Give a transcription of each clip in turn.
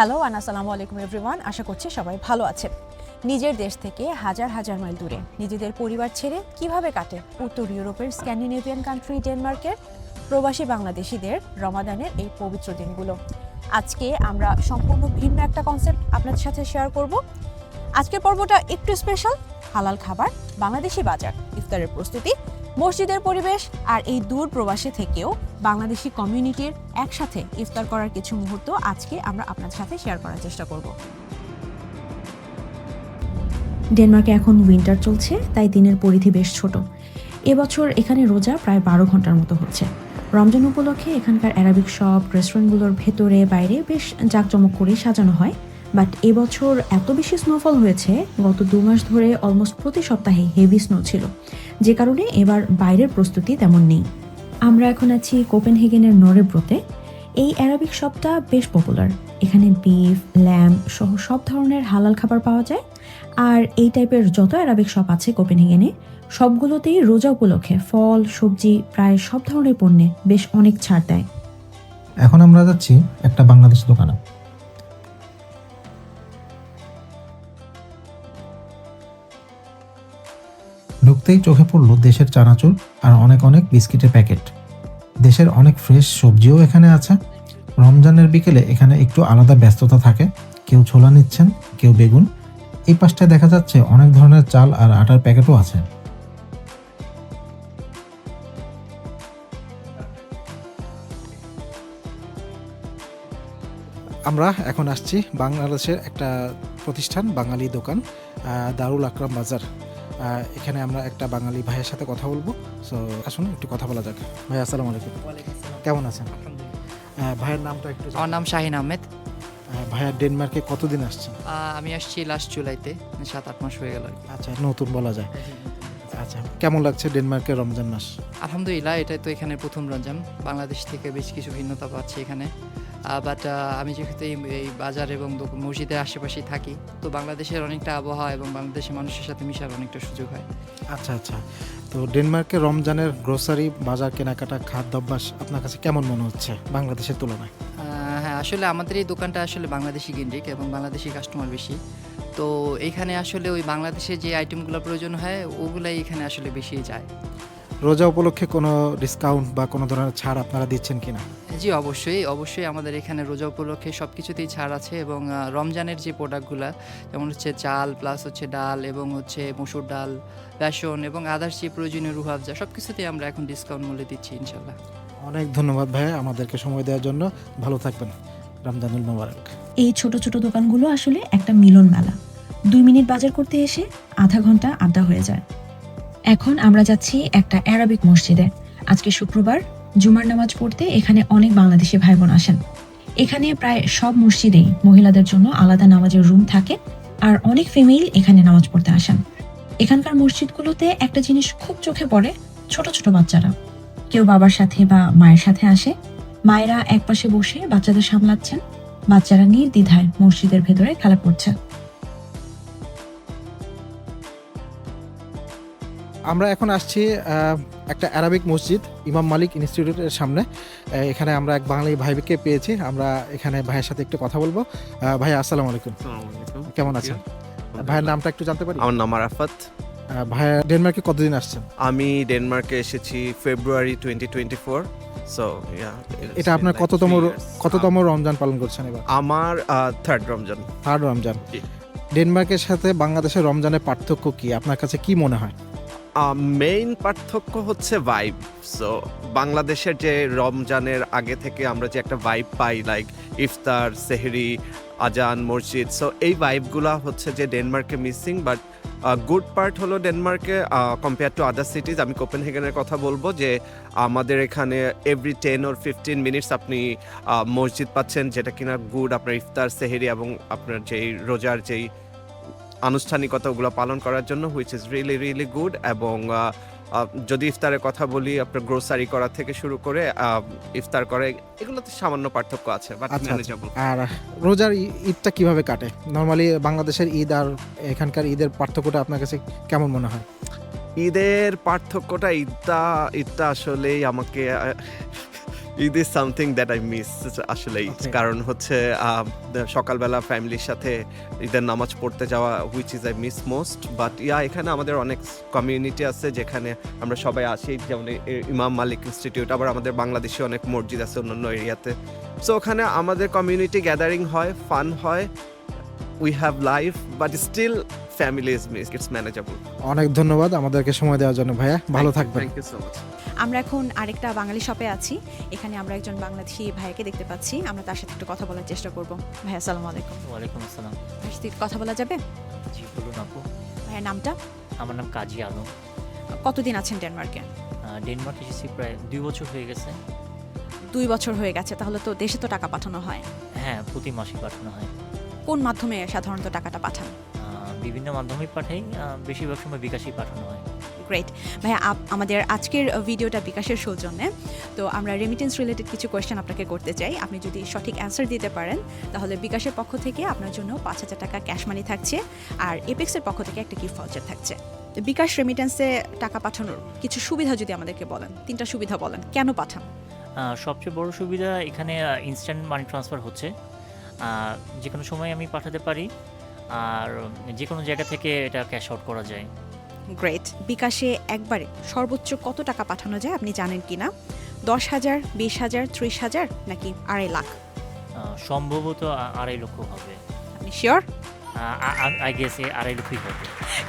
Hello and আসসালামু আলাইকুম everyone. আশা করছি সবাই ভালো আছেন। নিজের দেশ থেকে হাজার হাজার মাইল দূরে নিজেদের পরিবার ছেড়ে কিভাবে কাটে উত্তর ইউরোপের স্ক্যান্ডিনেভিয়ান কান্ট্রি ডেনমার্কের প্রবাসী বাংলাদেশিদের রমাদানের এই পবিত্র দিনগুলো। আজকে আমরা সম্পূর্ণ ভিন্ন একটা কনসেপ্ট আপনাদের সাথে শেয়ার করব। আজকের পর্বটা একটু স্পেশাল। হালাল খাবার, বাংলাদেশি বাজার, ইফতারের প্রস্তুতি, মসজিদের পরিবেশ আর এই দূর প্রবাসে থেকেও বাংলাদেশি কমিউনিটির একসাথে ইফতার করার কিছু মুহূর্ত আজকে আমরা আপনাদের সাথে শেয়ার করার চেষ্টা করব। ডেনমার্কে এখন উইন্টার চলছে, তাই দিনের পরিধি বেশ ছোট। এবছর এখানে রোজা প্রায় 12 ঘন্টার মতো হচ্ছে। রমজান উপলক্ষে এখানকার অ্যারাবিক শপ, রেস্টুরেন্টগুলোর ভেতরে বাইরে বেশ জাঁকজমক করেই সাজানো হয়। বাট এবছর এত বেশি স্নোফল হয়েছে, গত 2 মাস ধরে অলমোস্ট প্রতি সপ্তাহে হেভি স্নো ছিল, যে কারণে এবার বাইরের প্রস্তুতি তেমন নেই। আমরা এখন আছি কোপেনহেগেনের নরেব্রোতে। এই অ্যারাবিক শপটা বেশ পপুলার। এখানে বিফ, ল্যাম্ব সহ সব ধরনের হালাল খাবার পাওয়া যায়। আর এই টাইপের যত অ্যারাবিক শপ আছে কোপেনহেগেনে, সবগুলোতেই রোজা উপলক্ষে ফল, সবজি, প্রায় সব ধরনের পণ্যে বেশ অনেক ছাড় দেয়। এখন আমরা যাচ্ছি একটা বাংলাদেশ দোকানে। ঢুকতেই চোখে পড়লো দেশের চানাচুর আর অনেক অনেক বিস্কিটের প্যাকেট। দেশের অনেক ফ্রেশ সবজিও এখানে আছে। রমজানের বিকেলে এখানে একটু আলাদা ব্যস্ততা থাকে। কেউ ছোলা নিচ্ছেন, কেউ বেগুন। এই পাশটায় দেখা যাচ্ছে অনেক ধরনের চাল আর আটার প্যাকেটও আছে। আমরা এখন আসছি বাংলাদেশের একটা প্রতিষ্ঠান, বাঙালি দোকান, দারুল আকরাম বাজার। এখানে আমরা একটা বাঙালি ভাইয়ের সাথে কথা বলবো। সো আসুন একটু কথা বলা যাক। ভাই আসসালামু আলাইকুম। কেমন আছেন? ভাইয়ের নামটা একটু। আমার নাম শাহিন আহমেদ। ভাইয়া ডেনমার্কে কতদিন আসছেন? আমি আসছি লাস্ট জুলাইতে, 7-8 মাস হয়ে গেল। আচ্ছা, নতুন বলা যায়। আচ্ছা, কেমন লাগছে ডেনমার্কের রমজান মাস? আলহামদুলিল্লাহ, এটাই তো এখানে প্রথম রমজান। বাংলাদেশ থেকে বেশ কিছু ভিন্নতা পাচ্ছি এখানে। বাট আমি যেহেতু এই বাজার এবং মসজিদের আশেপাশেই থাকি, তো বাংলাদেশের অনেকটা আবহাওয়া এবং বাংলাদেশের মানুষের সাথে মিশার অনেকটা সুযোগ হয়। আচ্ছা আচ্ছা, তো ডেনমার্কে রমজানের গ্রোসারি বাজার, কেনাকাটা, খাদ্যাভ্যাস আপনার কাছে কেমন মনে হচ্ছে বাংলাদেশের তুলনায়? হ্যাঁ, আসলে আমাদের এই দোকানটা আসলে বাংলাদেশি কেন্দ্রিক এবং বাংলাদেশি কাস্টমার বেশি। তো এখানে আসলে ওই বাংলাদেশের যে আইটেমগুলো প্রয়োজন হয় ওগুলাই এখানে আসলে বেশি যায়। রোজা উপলক্ষে কোনো ডিসকাউন্ট বা কোনো ধরনের ছাড় আপনারা দিচ্ছেন কিনা? জি, অবশ্যই আমাদের এখানে রোজা উপলক্ষে সব কিছুতেই ছাড় আছে এবং রমজানের যে প্রোডাক্টগুলো, যেমন হচ্ছে চাল প্লাস হচ্ছে ডাল এবং হচ্ছে মসুর ডাল, বেসন এবং আদার্স যে প্রয়োজনীয় রুহ আফজা, সব কিছুতেই আমরা এখন ডিসকাউন্ট মূল্যে দিচ্ছি ইনশাল্লাহ। অনেক ধন্যবাদ ভাইয়া আমাদেরকে সময় দেওয়ার জন্য। ভালো থাকবেন। রমজানুল মোবারক। এই ছোট ছোট দোকানগুলো আসলে একটা মিলন মেলা। 2 মিনিট বাজার করতে এসে আধা ঘন্টা আড্ডা হয়ে যায়। এখন আমরা যাচ্ছি একটা অ্যারাবিক মসজিদে। আজকে শুক্রবার, জুমার নামাজ পড়তে এখানে অনেক বাংলাদেশি ভাই বোন আসেন। এখানে প্রায় সব মসজিদেই মহিলাদের জন্য আলাদা নামাজের রুম থাকে, আর অনেক ফিমেল এখানে নামাজ পড়তে আসেন। এখানকার মসজিদগুলোতে একটা জিনিস খুব চোখে পড়ে, ছোট ছোট বাচ্চারা। কেউ বাবার সাথে বা মায়ের সাথে আসে। মায়েরা একপাশে বসে বাচ্চাদের সামলাচ্ছেন, বাচ্চারা নির্দ্বিধায় মসজিদের ভেতরে খেলা করছে। আমরা এখন আসছি একটা অ্যারাবিক মসজিদ, ইমাম মালিক ইনস্টিটিউটের সামনে। এখানে আমরা এক বাঙালি ভাইকে পেয়েছি। আমরা এখানে ভাইয়ের সাথে একটু কথা বলবো। ভাইয়া আসসালামু আলাইকুম। কেমন আছেন? ভাইয়ের নামটা একটু জানতে পারি? আমার নাম আরাফাত। ভাইয়া ডেনমার্কে কতদিন আসছেন? আমি ডেনমার্কে এসেছি ফেব্রুয়ারি 2024। সো এটা আপনার কততম রমজান পালন করছেন এবার? আমার থার্ড রমজান। থার্ড রমজান। জি। ডেনমার্কের সাথে বাংলাদেশের রমজানের পার্থক্য কি আপনার কাছে কি মনে হয়? মেইন পার্থক্য হচ্ছে ভাইব। সো বাংলাদেশের যে রমজানের আগে থেকে আমরা যে একটা ভাইব পাই, লাইক ইফতার, সেহরি, আজান, মসজিদ, সো এই ভাইবগুলা হচ্ছে যে ডেনমার্কে মিসিং। বাট গুড পার্ট হলো ডেনমার্কে কম্পেয়ার টু আদার সিটিজ, আমি কোপেনহেগেনের কথা বলবো, যে আমাদের এখানে এভরি 10 or 15 মিনিটস আপনি মসজিদ পাচ্ছেন, যেটা কিনা গুড আপনার ইফতার, সেহরি এবং আপনার যেই রোজার যেই আনুষ্ঠানিকতা ওগুলো পালন করার জন্য, which is really really good. এবং যদি ইফতারের কথা বলি, আপনার গ্রোসারি করা থেকে শুরু করে ইফতার করে, এগুলোতে সামান্য পার্থক্য আছে, বাট ম্যানেজেবল। আর রোজার ঈদটা কিভাবে কাটে? নর্মালি বাংলাদেশের ঈদ আর এখানকার ঈদের পার্থক্যটা আপনার কাছে কেমন মনে হয়? ঈদের পার্থক্যটা ঈদটা আসলেই আমাকে Eid is something that I miss আসলেই। Okay. কারণ হচ্ছে সকালবেলা ফ্যামিলির সাথে ঈদের নামাজ পড়তে যাওয়া which is I miss most. But এখানে আমাদের অনেক কমিউনিটি আছে যেখানে আমরা সবাই আসি, যেমন ইমাম মালিক ইনস্টিটিউট, আবার আমাদের বাংলাদেশে অনেক মসজিদ আছে অন্যান্য এরিয়াতে। সো ওখানে আমাদের কমিউনিটি গ্যাদারিং হয়, ফান হয়, we have life, but still family is miss, it's manageable. অনেক ধন্যবাদ আমাদেরকে সময় দেওয়ার জন্য ভাইয়া, ভালো থাকবেন। Thank you so much. আমরা এখন আরেকটা বাঙালি শপে আছি। এখানে আমরা একজন বাংলাদেশি ভাইয়াকে দেখতে পাচ্ছি। আমরা তার সাথে একটু কথা বলার চেষ্টা করব। ভাইয়া আসসালামু আলাইকুম। ওয়ালাইকুম আসসালাম। ভাইয়ের সাথে একটু কথা বলা যাবে? জি বলুন আপু। ভাইয়ের নামটা? আমার নাম কাজী আলম। কতদিন আছেন ডেনমার্কে? ডেনমার্ক এসেছি প্রায় 2 বছর হয়ে গেছে। 2 বছর হয়ে গেছে। তাহলে তো দেশে তো টাকা পাঠানো হয়। হ্যাঁ, প্রতি মাসে পাঠানো হয়। কোন মাধ্যমে সাধারণত টাকাটা পাঠান? বিভিন্ন মাধ্যমে পাঠাই, বেশিরভাগ সময় বিকাশেই পাঠানো হয়। গ্রেট। ভাইয়া আমাদের আজকের ভিডিওটা বিকাশের সৌজন্যে। তো আমরা রেমিটেন্স রিলেটেড কিছু কোয়েশ্চেন আপনাকে করতে চাই। আপনি যদি সঠিক অ্যান্সার দিতে পারেন তাহলে বিকাশের পক্ষ থেকে আপনার জন্য 5,000 টাকা ক্যাশ মানি থাকছে, আর এপেক্সের পক্ষ থেকে একটা গিফট ভাউচার থাকছে। বিকাশ রেমিটেন্সে টাকা পাঠানোর কিছু সুবিধা যদি আমাদেরকে বলেন, 3টা সুবিধা বলেন, কেন পাঠান? সবচেয়ে বড় সুবিধা এখানে ইনস্ট্যান্ট মানি ট্রান্সফার হচ্ছে। যে কোনো সময় আমি পাঠাতে পারি, আর যে কোনো জায়গা থেকে এটা ক্যাশ আউট করা যায়। গ্রেট। বিকাশে একবারে সর্বোচ্চ কত টাকা পাঠানো যায় আপনি জানেন কি না? 10,000, 20,000, 30,000 নাকি 2.5 লাখ? সম্ভবত 2.5 লক্ষ হবে। আপনি শিওর? আই গেস 2.5 লক্ষই হবে।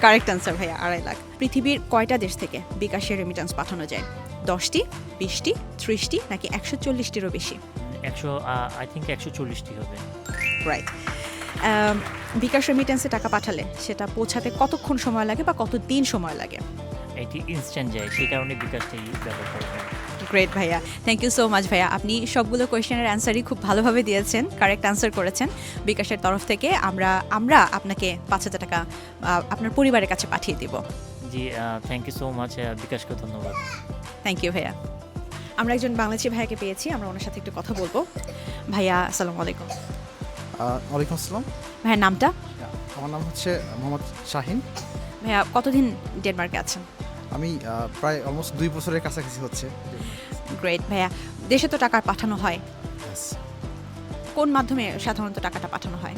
কারেক্ট অ্যান্সার ভাইয়া, 2.5 লাখ। পৃথিবীর কয়টা দেশ থেকে বিকাশের রেমিটেন্স পাঠানো যায়? 10টি, 20টি, 30টি নাকি 140টিরও বেশি? 140টি হবে। রাইট। বিকাশ রেমিটেন্সে টাকা পাঠালে সেটা পৌঁছাতে কতক্ষণ সময় লাগে বা কত দিন সময় লাগে? এটি ইনস্ট্যান্ট যায়, সেই কারণে বিকাশটাই ব্যবহার করা হয়। গ্রেট ভাইয়া, থ্যাংক ইউ সো মাচ ভাইয়া। আপনি সবগুলো কোয়েশ্চেনের অ্যান্সারই খুব ভালোভাবে দিয়েছেন, কারেক্ট অ্যান্সার করেছেন। বিকাশের তরফ থেকে আমরা আপনাকে 5,000 টাকা আপনার পরিবারের কাছে পাঠিয়ে দিব। জি, থ্যাংক ইউ সো মাচ, বিকাশকে ধন্যবাদ। থ্যাংক ইউ ভাইয়া। আমরা একজন বাংলাদেশি ভাইয়াকে পেয়েছি, আমরা ওনার সাথে একটু কথা বলবো। ভাইয়া আসসালামু আলাইকুম। ওয়ালাইকুম আসসালাম। ভাইয়ার নামটা? আমার নাম হচ্ছে মোহাম্মদ শাহিন। ভাইয়া কতদিন ডেনমার্কে আছেন? আমি প্রায় অলমোস্ট 2 বছরের কাছাকাছি হচ্ছে। গ্রেট ভাইয়া। দেশে তো টাকা পাঠানো হয়, কোন মাধ্যমে সাধারণত টাকাটা পাঠানো হয়?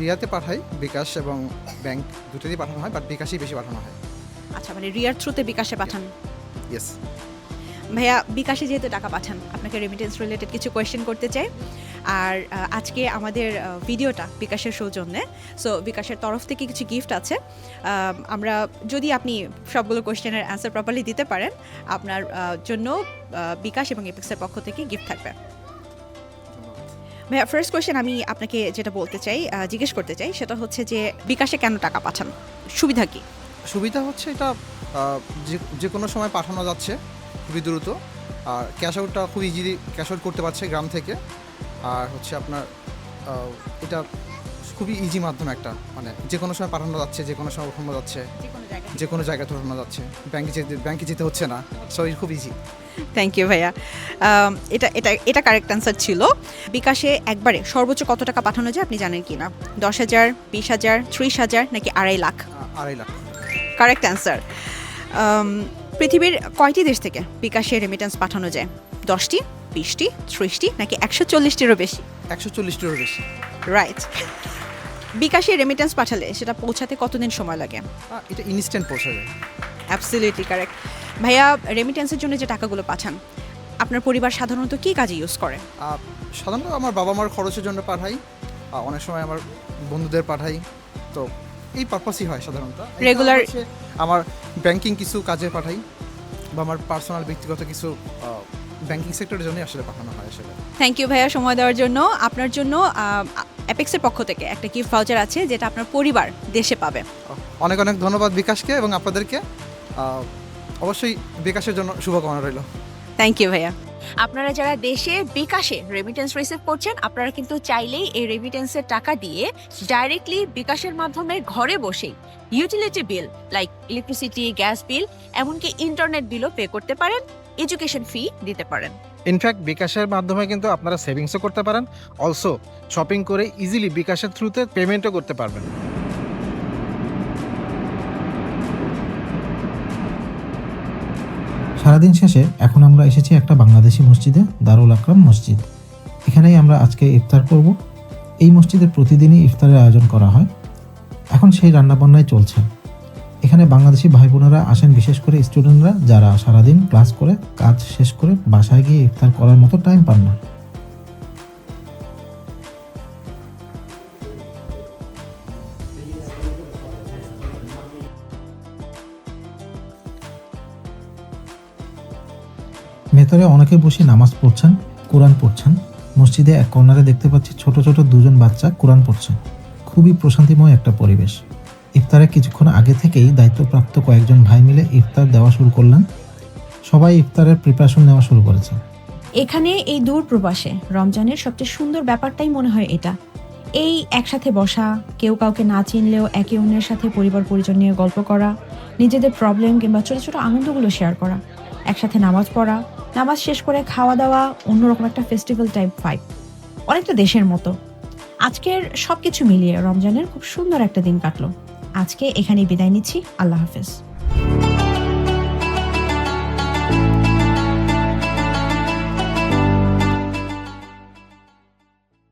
রিয়াতে পাঠাই, বিকাশ এবং ব্যাংক দুটোতেই পাঠানো হয়, বাট বিকাশই বেশি পাঠানো হয়। আচ্ছা, মানে রিয়ার থ্রুতে বিকাশে পাঠান। ইয়েস। ভাইয়া বিকাশে যেহেতু টাকা পাঠান, আপনাকে রেমিটেন্স রিলেটেড কিছু কোয়েশ্চেন করতে চাই। আর আজকে আমাদের ভিডিওটা বিকাশের সৌজন্যে, সো বিকাশের তরফ থেকে কিছু গিফট আছে। আমরা যদি আপনি সবগুলো কোয়েশ্চেনের অ্যান্সার প্রপারলি দিতে পারেন, আপনার জন্য বিকাশ এবং এপেক্সের পক্ষ থেকে গিফট থাকবে। ভাইয়া ফার্স্ট কোয়েশ্চেন আমি আপনাকে যেটা বলতে চাই, জিজ্ঞেস করতে চাই, সেটা হচ্ছে যে বিকাশে কেন টাকা পাঠান, সুবিধা কি? সুবিধা হচ্ছে এটা যে কোনো সময় পাঠানো যাচ্ছে খুবই দ্রুত, আর ক্যাশ আউটটা খুব ইজিলি ক্যাশ আউট করতে পারছে গ্রাম থেকে। আর হচ্ছে আপনার এটা খুবই ইজি মাধ্যম একটা, মানে যে কোনো সময় পাঠানো যাচ্ছে, যে কোনো সময় পাঠানো যাচ্ছে, যে কোনো জায়গায় পাঠানো যাচ্ছে, ব্যাংকে যেতে হচ্ছে না, সো এটা খুব ইজি। থ্যাংক ইউ ভাইয়া। এটা কারেক্ট অ্যান্সার ছিল। বিকাশে একবারে সর্বোচ্চ কত টাকা পাঠানো যায় আপনি জানেন কি না? 10,000, 20,000, 30,000 নাকি 2.5 লাখ? 2.5 লাখ। Correct answer. পৃথিবীর কয়টি দেশ থেকে বিকাশে রেমিটেন্স পাঠানো যায়? 10টি, 20টি, 30টি নাকি 140টিরও বেশি? 140টিরও বেশি। রাইট। বিকাশে রেমিটেন্স পাঠালে সেটা পৌঁছাতে কতদিন সময় লাগে? এটা ইনস্ট্যান্ট পৌঁছে যায়। Absolutely correct. ভাইয়া রেমিটেন্সের জন্য যে টাকাগুলো পাঠান, আপনার পরিবার সাধারণত কী কাজে ইউজ করে? সাধারণত আমার বাবা মার খরচের জন্য পাঠাই, অনেক সময় আমার বন্ধুদের পাঠাই, তো এই পারপাসই হয় সাধারণত। রেগুলার আমার ব্যাংকিং কিছু কাজে পাঠাই, বা আমার পার্সোনাল ব্যক্তিগত কিছু ব্যাংকিং সেক্টরের জন্যই আসলে পাঠানো হয় আসলে। থ্যাংক ইউ ভাইয়া সময় দেওয়ার জন্য। আপনার জন্য অ্যাপেক্সের পক্ষ থেকে একটা গিফট ভাউচার আছে, যেটা আপনার পরিবার দেশে পাবে। অনেক অনেক ধন্যবাদ বিকাশকে এবং আপনাদেরকে। অবশ্যই বিকাশের জন্য শুভকামনা রইল। থ্যাংক ইউ ভাইয়া। আপনারা যারা দেশে বিকাশে রেমিটেন্স রিসিভ করছেন, আপনারা কিন্তু চাইলেই এই রেমিটেন্সের টাকা দিয়ে ডাইরেক্টলি বিকাশের মাধ্যমে ঘরে বসেই utility bill like electricity, gas bill, এমনকি ইন্টারনেট বিলও পে করতে পারেন, এডুকেশন ফি দিতে পারেন। ইনফ্যাক্ট বিকাশের মাধ্যমে কিন্তু আপনারা সেভিংসও করতে পারেন, অলসো শপিং করে ইজিলি বিকাশের থ্রুতে পেমেন্টও করতে পারবেন। সারাদিন শেষে এখন আমরা এসেছি একটা বাংলাদেশি মসজিদে, দারুল আকরাম মসজিদ। এখানেই আমরা আজকে ইফতার করব। এই মসজিদে প্রতিদিনই ইফতারের আয়োজন করা হয়। এখন সেই রান্নাবান্নাই চলছে। এখানে বাংলাদেশি ভাই বোনেরা আসেন, বিশেষ করে স্টুডেন্টরা যারা সারাদিন ক্লাস করে কাজ শেষ করে বাসায় গিয়ে ইফতার করার মতো টাইম পান না। ভেতরে অনেকে বসে নামাজ পড়ছেন, কোরআন পড়ছেন। মসজিদে এক কর্নারে দেখতে পাচ্ছি ছোট ছোট দুজন বাচ্চা কোরআন পড়ছে। খুবই প্রশান্তিময় একটা পরিবেশ। ইফতারের কিছুক্ষণ আগে থেকেই দায়িত্বপ্রাপ্ত কয়েকজন ভাই মিলে ইফতার দেওয়া শুরু করলেন। সবাই ইফতারের প্রিপারেশন নেওয়া শুরু করেছে। এখানে এই দূর প্রবাসে রমজানের সবচেয়ে সুন্দর ব্যাপারটাই মনে হয় এটা, এই একসাথে বসা, কেউ কাউকে না চিনলেও একে অন্যের সাথে পরিবার পরিজন নিয়ে গল্প করা, নিজেদের প্রবলেম কিংবা ছোট ছোট আনন্দগুলো শেয়ার করা, একসাথে নামাজ পড়া, নামাজ শেষ করে খাওয়া দাওয়া, অন্যরকম একটা ফেস্টিভ্যাল টাইপ ভাইব, অনেকটা দেশের মতো। আজকের সবকিছু মিলিয়ে রমজানের খুব সুন্দর একটা দিন কাটলো। আজকে এখানেই বিদায় নিচ্ছি। আল্লাহ হাফেজ।